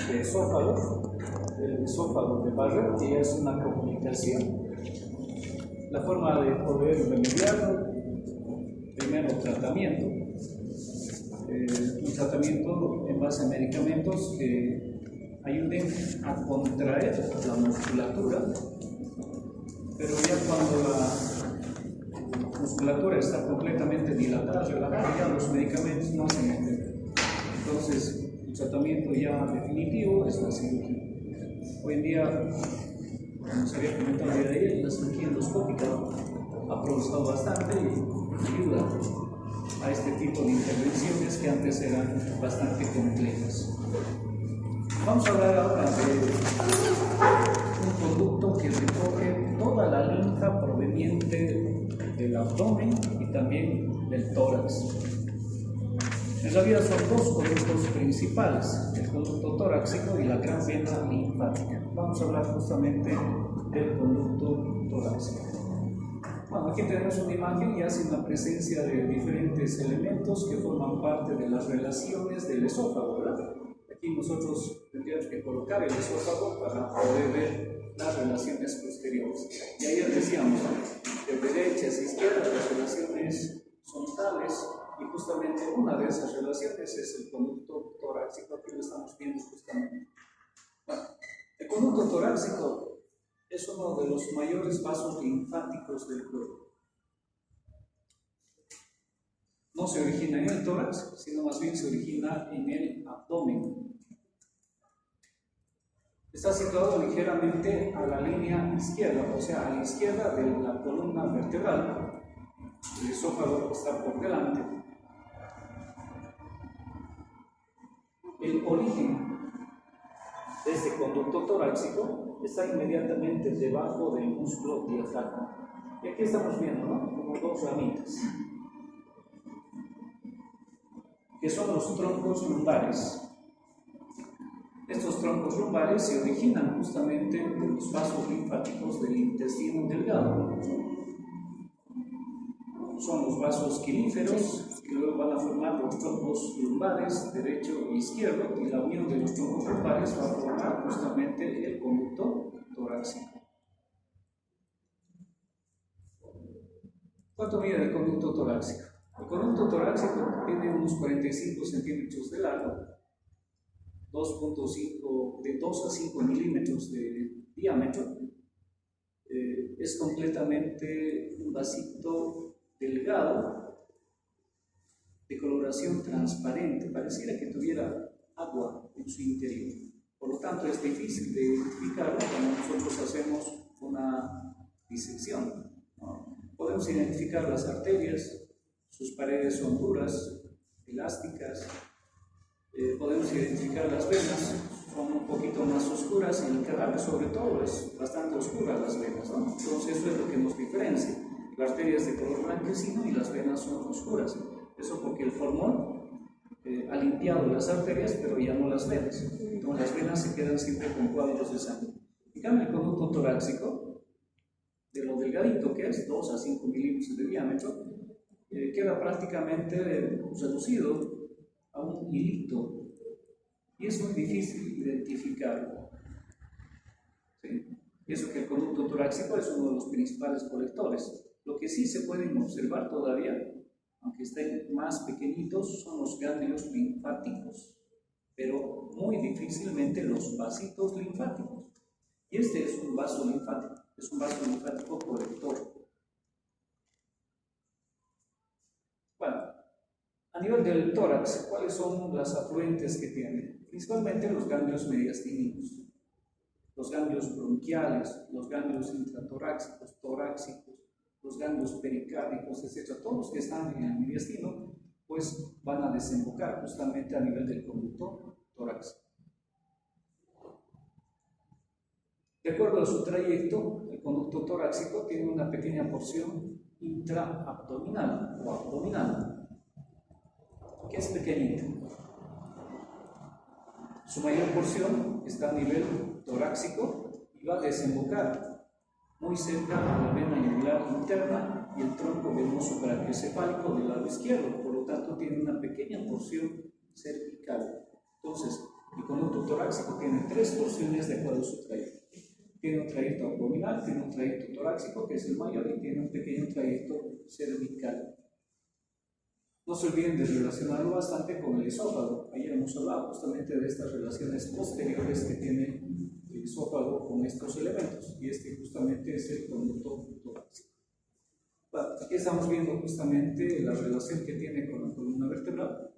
de esófago, el esófago de Barrett, que es una comunicación. La forma de poder remediarlo, primero tratamiento, un tratamiento en base a medicamentos que ayuden a contraer la musculatura, pero ya cuando la musculatura está completamente dilatada, relajada, ya los medicamentos no hacen efecto. Entonces, el tratamiento ya definitivo es la cirugía. Hoy en día, como se había comentado el día de ayer, la cirugía endoscópica ha progresado bastante y ayuda a este tipo de intervenciones que antes eran bastante complejas. Vamos a hablar ahora de un conducto que recoge toda la linfa proveniente del abdomen y también del tórax. En realidad son dos conductos principales, el conducto torácico y la gran vena linfática. Vamos a hablar justamente del conducto torácico. Bueno, aquí tenemos una imagen y hace una presencia de diferentes elementos que forman parte de las relaciones del esófago, ¿verdad? Aquí nosotros tendríamos que colocar el esófago para poder ver las relaciones posteriores. Y ahí ya decíamos, de derecha hacia izquierda las relaciones son tales, y justamente una de esas relaciones es el conducto torácico, aquí lo estamos viendo justamente. Bueno, el conducto torácico es uno de los mayores vasos linfáticos del cuerpo. No se origina en el tórax, sino más bien se origina en el abdomen. Está situado ligeramente a la línea izquierda, o sea, a la izquierda de la columna vertebral. El esófago está por delante. El origen de este conducto torácico está inmediatamente debajo del músculo diafragma. Y aquí estamos viendo, ¿no?, como dos ramitas, que son los troncos lumbares. Estos troncos lumbares se originan justamente de los vasos linfáticos del intestino delgado. Son los vasos quilíferos que luego van a formar los troncos lumbares derecho e izquierdo, y la unión de los troncos lumbares va a formar justamente el conducto torácico. ¿Cuánto mide el conducto torácico? El conducto torácico tiene unos 45 centímetros de largo, 2 a 5 milímetros de diámetro. Es completamente un vasito delgado, de coloración transparente, pareciera que tuviera agua en su interior. Por lo tanto, es difícil de identificarlo cuando nosotros hacemos una disección, ¿no? Podemos identificar las arterias, sus paredes son duras, elásticas. Podemos identificar las venas, son un poquito más oscuras, y el cadáver sobre todo es bastante oscura las venas, ¿no? Entonces eso es lo que nos diferencia. La arteria es de color blanquecino y las venas son oscuras. Eso porque el formol ha limpiado las arterias, pero ya no las venas. Entonces las venas se quedan siempre con coágulos de sangre. En cambio, el conducto torácico, de lo delgadito que es, 2 a 5 milímetros de diámetro, queda prácticamente reducido a un hilito, y es muy difícil identificarlo. ¿Sí? Y eso que el conducto torácico es uno de los principales colectores. Lo que sí se pueden observar todavía, aunque estén más pequeñitos, son los ganglios linfáticos, pero muy difícilmente los vasitos linfáticos. Y este es un vaso linfático colector. Bueno, a nivel del tórax, ¿cuáles son las afluentes que tiene? Principalmente los ganglios mediastínicos, los ganglios bronquiales, los ganglios intratorácicos, torácicos, los ganglios pericárdicos, etc. Todos los que están en el mediastino, pues van a desembocar justamente a nivel del conducto torácico. De acuerdo a su trayecto, el conducto torácico tiene una pequeña porción intraabdominal o abdominal, que es pequeñita. Su mayor porción está a nivel torácico y va a desembocar muy cerca a la vena yugular interna y el tronco venoso brachiocefálico del lado izquierdo. Por lo tanto, tiene una pequeña porción cervical. Entonces, el conducto conducto torácico tiene tres porciones de acuerdo a su trayecto. Tiene un trayecto abdominal, tiene un trayecto torácico, que es el mayor, y tiene un pequeño trayecto cervical. No se olviden de relacionarlo bastante con el esófago. Ayer hemos hablado justamente de estas relaciones posteriores que tiene el esófago con estos elementos, y este justamente es el conducto torácico. Bueno, aquí estamos viendo justamente la relación que tiene con la columna vertebral.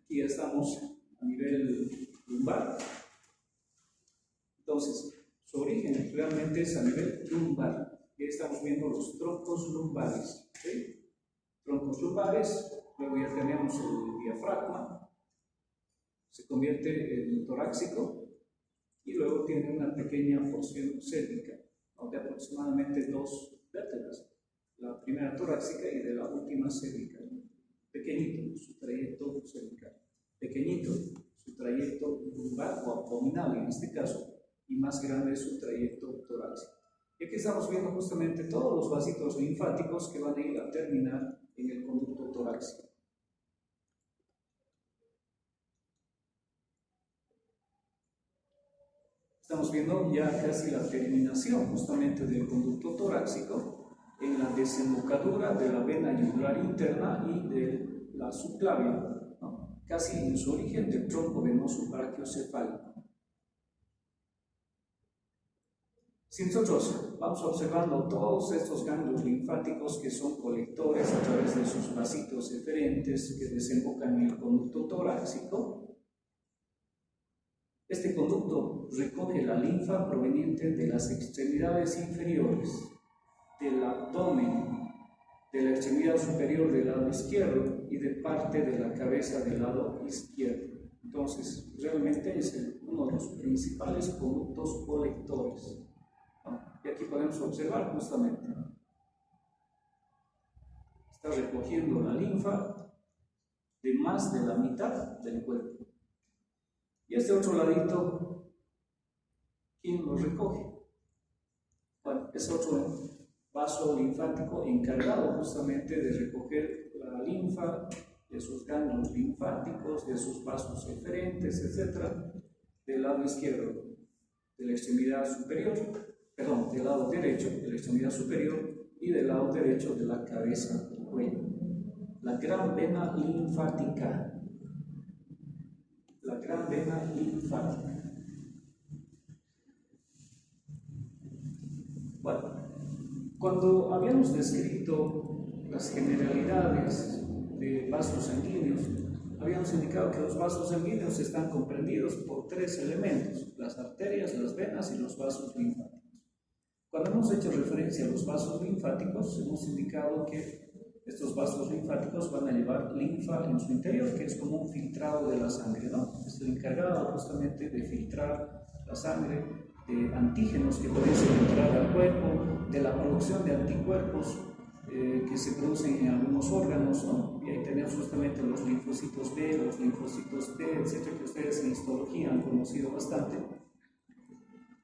Aquí ya estamos a nivel lumbar. Entonces, su origen realmente es a nivel lumbar. Aquí estamos viendo los troncos lumbares. ¿Sí? Troncos lumbares, luego ya tenemos el diafragma, se convierte en torácico y luego tiene una pequeña porción cérvica, ¿no? De aproximadamente 2 vértebras, la primera torácica y de la última cérvica. Pequeñito su trayecto cervical, pequeñito su trayecto lumbar o abdominal en este caso, y más grande su trayecto torácico. Y aquí estamos viendo justamente todos los vasitos linfáticos que van a ir a terminar en el conducto torácico. Estamos viendo ya casi la terminación justamente del conducto torácico en la desembocadura de la vena yugular interna y de la subclavia, ¿no? Casi en su origen del tronco venoso brachiocefálico. Si nosotros vamos observando todos estos ganglios linfáticos que son colectores a través de sus vasitos eferentes que desembocan en el conducto torácico, este conducto recoge la linfa proveniente de las extremidades inferiores, del abdomen, de la extremidad superior del lado izquierdo y de parte de la cabeza del lado izquierdo. Entonces, realmente es uno de los principales conductos colectores. Y aquí podemos observar justamente, está recogiendo la linfa de más de la mitad del cuerpo. Y este otro ladito, ¿quién lo recoge? Bueno, es otro vaso linfático encargado justamente de recoger la linfa de sus ganglios linfáticos, de sus vasos eferentes, etc., del lado izquierdo, de la extremidad superior. Perdón, del lado derecho de la extremidad superior y del lado derecho de la cabeza del cuello. La gran vena linfática. La gran vena linfática. Bueno, cuando habíamos descrito las generalidades de vasos sanguíneos, habíamos indicado que los vasos sanguíneos están comprendidos por 3 elementos: las arterias, las venas y los vasos linfáticos. Cuando hemos hecho referencia a los vasos linfáticos, hemos indicado que estos vasos linfáticos van a llevar linfa en su interior, que es como un filtrado de la sangre, ¿no? Es el encargado justamente de filtrar la sangre de antígenos que pueden entrar al cuerpo, de la producción de anticuerpos que se producen en algunos órganos, ¿no? Y ahí tenemos justamente los linfocitos B, los linfocitos T, etcétera, que ustedes en histología han conocido bastante.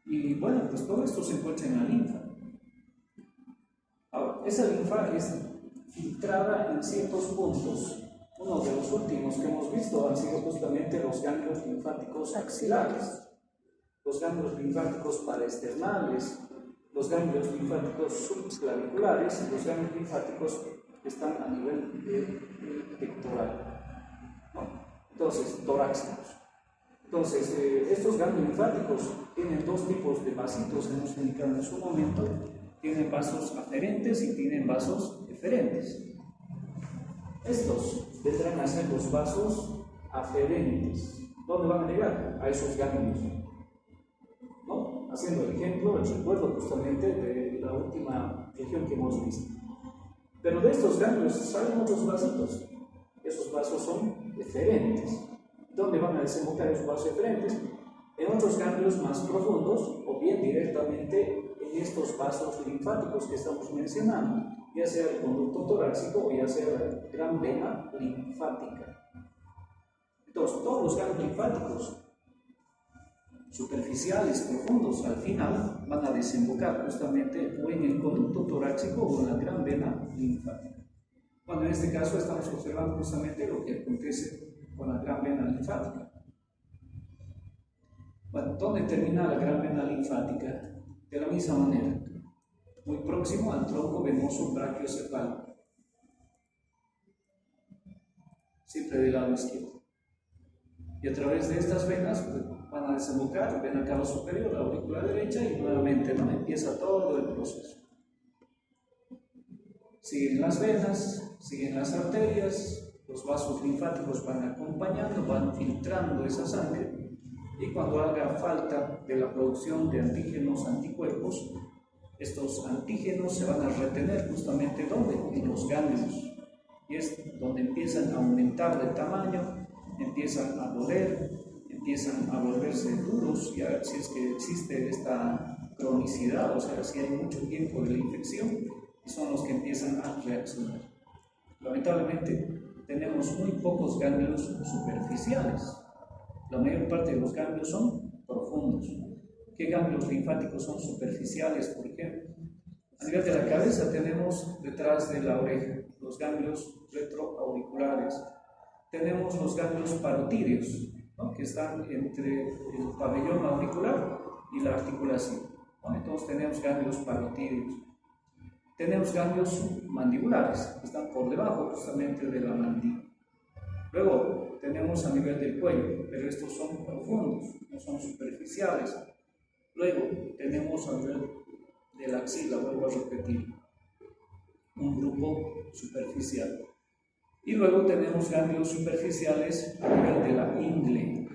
Y bueno, pues todo esto se encuentra en la linfa. Ahora, esa linfa es filtrada en ciertos puntos. Uno de los últimos que hemos visto han sido justamente los ganglios linfáticos axilares, los ganglios linfáticos paraesternales, los ganglios linfáticos subclaviculares y los ganglios linfáticos que están a nivel pectoral, ¿no? Entonces, torácicos. Entonces, estos ganglios linfáticos tienen 2 tipos de vasitos, hemos indicado en su momento. Tienen vasos aferentes y tienen vasos eferentes. Estos vendrán a ser los vasos aferentes. ¿Dónde van a llegar? A esos ganglios, ¿no? Haciendo el ejemplo, el recuerdo justamente de la última región que hemos visto. Pero de estos ganglios salen otros vasitos. Esos vasos son eferentes. ¿Dónde van a desembocar esos vasos eferentes? En otros ganglios más profundos, o bien directamente en estos vasos linfáticos que estamos mencionando, ya sea el conducto torácico o ya sea la gran vena linfática. Entonces, todos los ganglios linfáticos superficiales, profundos, al final van a desembocar justamente o en el conducto torácico o en la gran vena linfática. Bueno, en este caso estamos observando justamente lo que acontece con la gran vena linfática. Bueno, ¿dónde termina la gran vena linfática? De la misma manera, muy próximo al tronco venoso brachiocefálico, siempre del lado izquierdo. Y a través de estas venas pues, van a desembocar, vena cava superior, la aurícula derecha, y nuevamente ¿no? Empieza todo el proceso. Siguen las venas, siguen las arterias, los vasos linfáticos van acompañando, van filtrando esa sangre, y cuando haga falta de la producción de antígenos, anticuerpos, estos antígenos se van a retener justamente ¿dónde? En los ganglios, y es donde empiezan a aumentar de tamaño, empiezan a doler, empiezan a volverse duros, y a ver si es que existe esta cronicidad, o sea, si hay mucho tiempo de la infección, y son los que empiezan a reaccionar. Lamentablemente, tenemos muy pocos ganglios superficiales. La mayor parte de los ganglios son profundos. ¿Qué ganglios linfáticos son superficiales, por ejemplo? A nivel de la cabeza tenemos detrás de la oreja los ganglios retroauriculares. Tenemos los ganglios parotídeos, ¿no? Que están entre el pabellón auricular y la articulación, ¿no? Entonces tenemos ganglios parotídeos. Tenemos ganglios mandibulares, que están por debajo justamente de la mandíbula. Luego tenemos a nivel del cuello, pero estos son profundos, no son superficiales. Luego tenemos a nivel de la axila, vuelvo a repetir, un grupo superficial. Y luego tenemos ganglios superficiales a nivel de la ingle.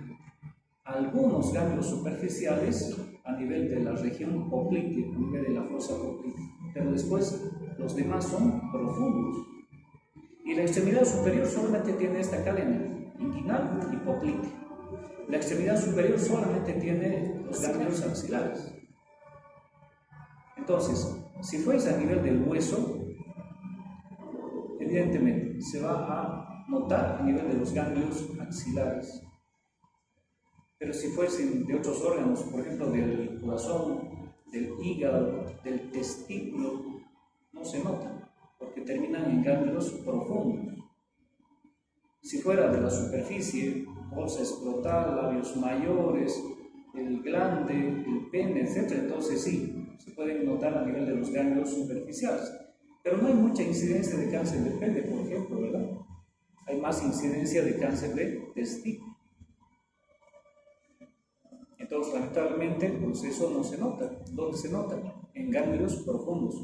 Algunos ganglios superficiales a nivel de la región poplitea, a nivel de la fosa poplitea. Pero después los demás son profundos. Y la extremidad superior solamente tiene esta cadena, inguinal y poplitea. La extremidad superior solamente tiene los ganglios axilares. Entonces, si fuese a nivel del hueso, evidentemente se va a notar a nivel de los ganglios axilares. Pero si fuesen de otros órganos, por ejemplo del corazón, del hígado, del testículo, no se nota, porque terminan en ganglios profundos. Si fuera de la superficie, bolsa escrotal, labios mayores, el glande, el pene, etc., entonces sí, se pueden notar a nivel de los ganglios superficiales. Pero no hay mucha incidencia de cáncer de pene, por ejemplo, ¿verdad? Hay más incidencia de cáncer de testículo. Entonces, lamentablemente, pues eso no se nota. ¿Dónde se nota? En ganglios profundos.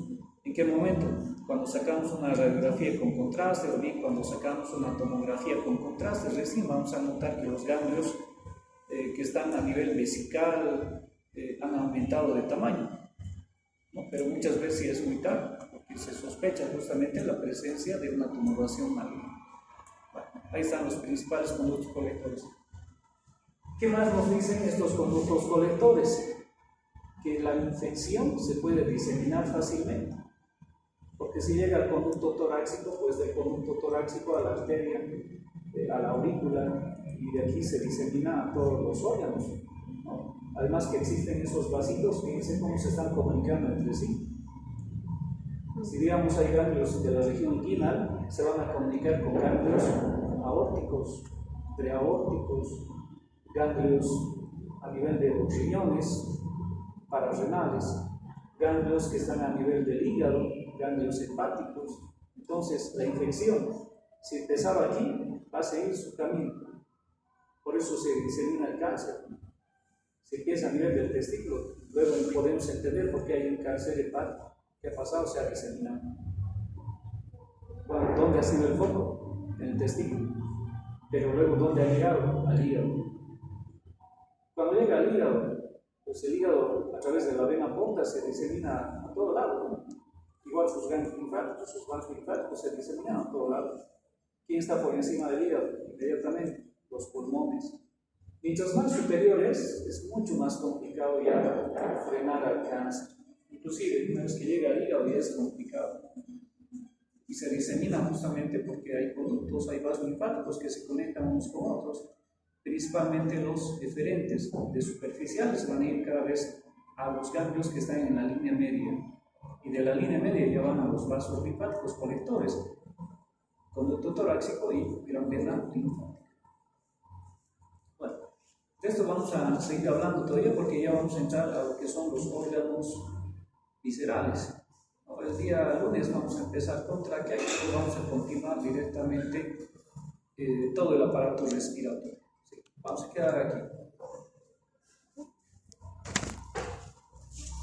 ¿En qué momento? Cuando sacamos una radiografía con contraste, o bien cuando sacamos una tomografía con contraste, recién vamos a notar que los ganglios que están a nivel vesical han aumentado de tamaño, ¿no? Pero muchas veces sí es muy tarde, porque se sospecha justamente la presencia de una tumoración maligna. Bueno, ahí están los principales conductos colectores. ¿Qué más nos dicen estos conductos colectores? Que la infección se puede diseminar fácilmente, porque si llega al conducto torácico, pues del conducto torácico a la arteria, a la aurícula, y de aquí se disemina a todos los órganos, ¿no? Además que existen esos vasitos, fíjense cómo se están comunicando entre sí. Si digamos hay ganglios de la región inguinal, se van a comunicar con ganglios aórticos, preaórticos, ganglios a nivel de los riñones, pararrenales, ganglios que están a nivel del hígado, ganglios hepáticos. Entonces, la infección, si empezaba aquí, va a seguir su camino. Por eso se disemina el cáncer. Si empieza a nivel del testículo, luego podemos entender por qué hay un cáncer hepático. ¿Qué ha pasado? Se ha diseminado. Bueno, ¿dónde ha sido el foco? En el testículo. Pero luego, ¿dónde ha llegado? Al hígado. Cuando llega al hígado, pues el hígado a través de la vena porta se disemina a todo lado, ¿no? Igual sus ganglios linfáticos, sus vasos linfáticos se diseminan a todo lado. ¿Quién está por encima del hígado? Inmediatamente, los pulmones. Mientras más superiores, es mucho más complicado ya frenar al cáncer. Inclusive, una vez que llega al hígado ya es complicado. Y se disemina justamente porque hay conductos, hay vasos linfáticos que se conectan unos con otros. Principalmente los eferentes de superficiales van a ir cada vez a los ganglios que están en la línea media, y de la línea media ya van a los vasos linfáticos colectores, conducto torácico y gran vena linfática. Bueno, De esto vamos a seguir hablando todavía porque ya vamos a entrar a lo que son los órganos viscerales. El día lunes vamos a empezar con tráquea y después vamos a continuar directamente todo el aparato respiratorio. Sí, vamos a quedar aquí.